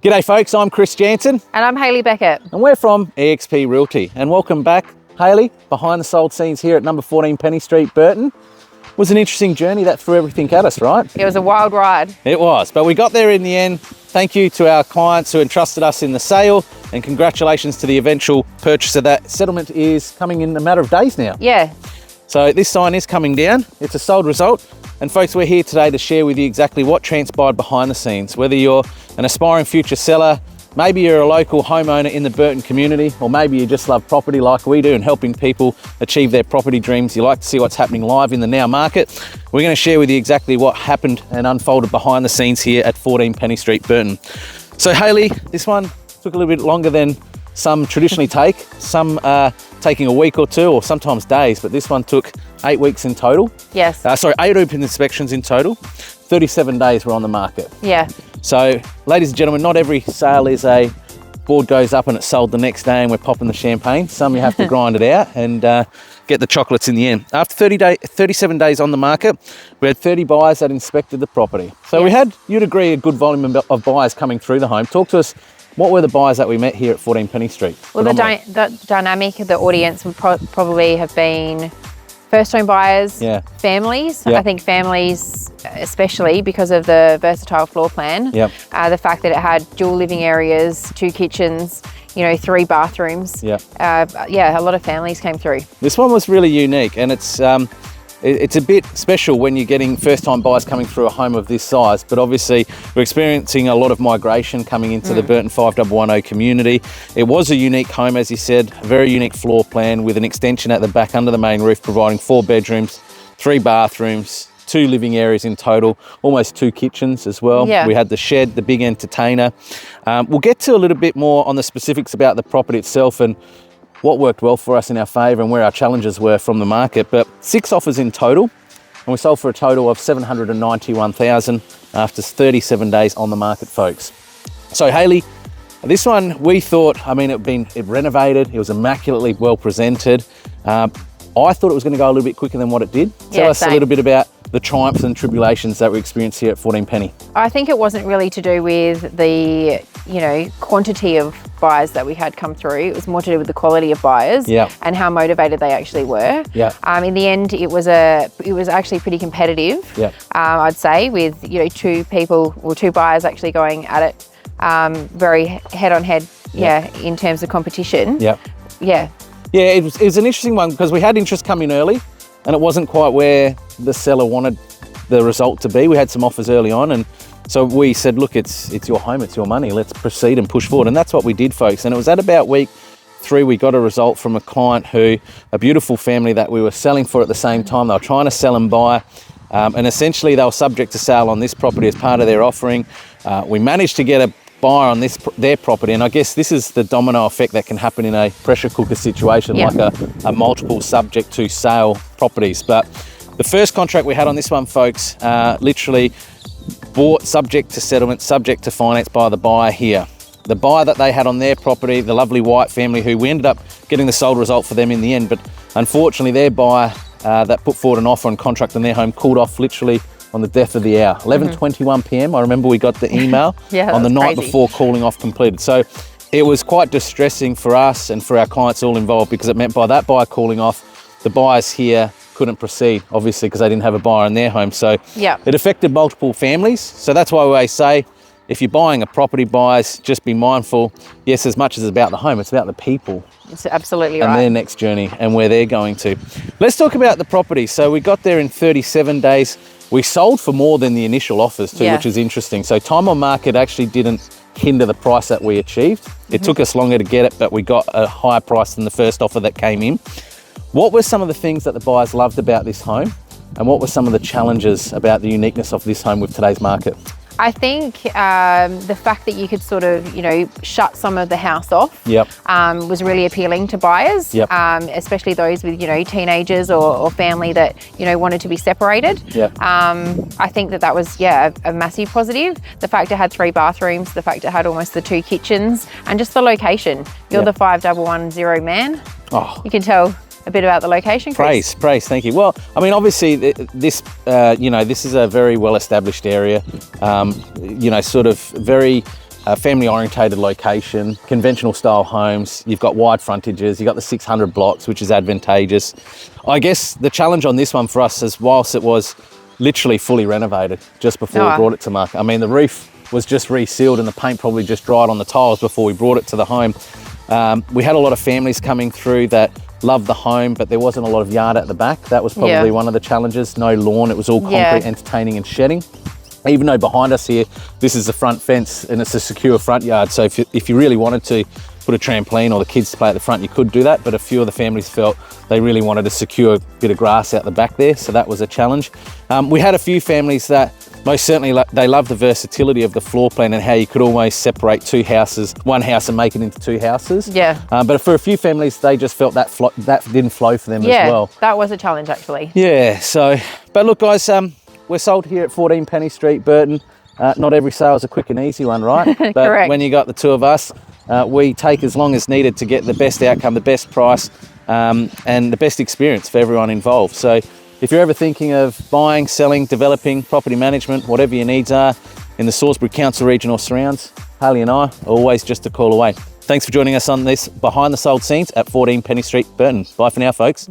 G'day folks, I'm Chris Jansen. And I'm Hayley Beckett. And we're from eXp Realty. And welcome back, Hayley, behind the sold scenes here at number 14 Penny Street, Burton. It was an interesting journey that threw everything at us, right? It was a wild ride. It was, but we got there in the end. Thank you to our clients who entrusted us in the sale, and congratulations to the eventual purchaser. That settlement is coming in a matter of days now. Yeah. So this sign is coming down. It's a sold result. And folks, we're here today to share with you exactly what transpired behind the scenes. Whether you're an aspiring future seller, maybe you're a local homeowner in the Burton community, or maybe you just love property like we do and helping people achieve their property dreams. You like to see what's happening live in the now market. We're going to share with you exactly what happened and unfolded behind the scenes here at 14 Penny Street, Burton. So Hayley, this one took a little bit longer than some traditionally take. Some taking a week or two, or sometimes days, but this one took 8 weeks in total. Yes. 8 open inspections in total. 37 days were on the market. Yeah. So, ladies and gentlemen, not every sale is a board goes up and it's sold the next day and we're popping the champagne. Some you have to grind it out and get the chocolates in the end. After 37 days on the market, we had 30 buyers that inspected the property. So we had, you'd agree, a good volume of buyers coming through the home. Talk to us, what were the buyers that we met here at 14 Penny Street? Well, the dynamic of the audience would probably have been first home buyers, families. Yep. I think families, especially because of the versatile floor plan, the fact that it had dual living areas, 2 kitchens, 3 bathrooms. A lot of families came through. This one was really unique, and it's a bit special when you're getting first-time buyers coming through a home of this size, but obviously we're experiencing a lot of migration coming into the Burton 5110 community. It was a unique home, as you said, a very unique floor plan with an extension at the back under the main roof, providing 4 bedrooms, 3 bathrooms, 2 living areas in total, almost 2 kitchens as well. Yeah. We had the shed, the big entertainer. We'll get to a little bit more on the specifics about the property itself and what worked well for us in our favour and where our challenges were from the market. But 6 offers in total, and we sold for a total of $791,000 after 37 days on the market, folks. So Hayley, this one we thought, it renovated, it was immaculately well presented. I thought it was going to go a little bit quicker than what it did. Tell us a little bit about the triumphs and tribulations that we experienced here at 14 Penny. I think it wasn't really to do with the, quantity of buyers that we had come through. It was more to do with the quality of buyers and how motivated they actually were. In the end, it was actually pretty competitive. I'd say, with 2 buyers actually going at it very head on head. In terms of competition. It was an interesting one because we had interest come in early and it wasn't quite where the seller wanted the result to be. We had some offers early on, and so we said, look, it's your home, it's your money, let's proceed and push forward. And that's what we did, folks. And it was at about week 3 we got a result from a client a beautiful family that we were selling for at the same time. They were trying to sell and buy, and essentially they were subject to sale on this property as part of their offering. We managed to get a buyer on their property, and I guess this is the domino effect that can happen in a pressure cooker situation, like a multiple subject to sale properties. But the first contract we had on this one, folks, literally bought subject to settlement, subject to finance by the buyer here. The buyer that they had on their property, the lovely white family who we ended up getting the sold result for them in the end, but unfortunately their buyer that put forward an offer and contract on their home called off literally on the death of the hour. 11:21 p.m. I remember we got the email on the night before calling off completed. So it was quite distressing for us and for our clients all involved, because it meant by that buyer calling off, the buyers here couldn't proceed, obviously, because they didn't have a buyer in their home. So it affected multiple families. So that's why we always say, if you're buying a property, buyers, just be mindful. Yes, as much as it's about the home, it's about the people. It's absolutely right. And their next journey and where they're going to. Let's talk about the property. So we got there in 37 days. We sold for more than the initial offers too, which is interesting. So time on market actually didn't hinder the price that we achieved. It took us longer to get it, but we got a higher price than the first offer that came in. What were some of the things that the buyers loved about this home? And what were some of the challenges about the uniqueness of this home with today's market? I think the fact that you could sort of, shut some of the house off was really appealing to buyers, especially those with, teenagers or family that, wanted to be separated. I think that was, a massive positive. The fact it had 3 bathrooms, the fact it had almost the 2 kitchens, and just the location. You're the 5110 man. You can tell a bit about the location, Chris? Praise, thank you. Well, obviously this, this is a very well-established area, sort of very a family orientated location, conventional style homes. You've got wide frontages, you've got the 600 blocks, which is advantageous. I guess the challenge on this one for us is, whilst it was literally fully renovated just before we brought it to market. I mean, the roof was just resealed and the paint probably just dried on the tiles before we brought it to the home. We had a lot of families coming through that loved the home, but there wasn't a lot of yard at the back. That was probably one of the challenges. No lawn, it was all concrete, entertaining and shedding. Even though behind us here, this is the front fence and it's a secure front yard. So if you really wanted to put a trampoline or the kids to play at the front, you could do that. But a few of the families felt they really wanted a secure bit of grass out the back there. So that was a challenge. We had a few families that most certainly they love the versatility of the floor plan and how you could almost separate two houses, one house, and make it into two houses. Yeah. But for a few families, they just felt that that didn't flow for them as well. Yeah, that was a challenge actually. Yeah. So, but look, guys, we're sold here at 14 Penny Street, Burton. Not every sale is a quick and easy one, right? But correct. When you got the two of us, we take as long as needed to get the best outcome, the best price, and the best experience for everyone involved. So if you're ever thinking of buying, selling, developing, property management, whatever your needs are in the Salisbury Council region or surrounds, Harley and I are always just a call away. Thanks for joining us on this Behind the Sold Scenes at 14 Penny Street, Burton. Bye for now, folks.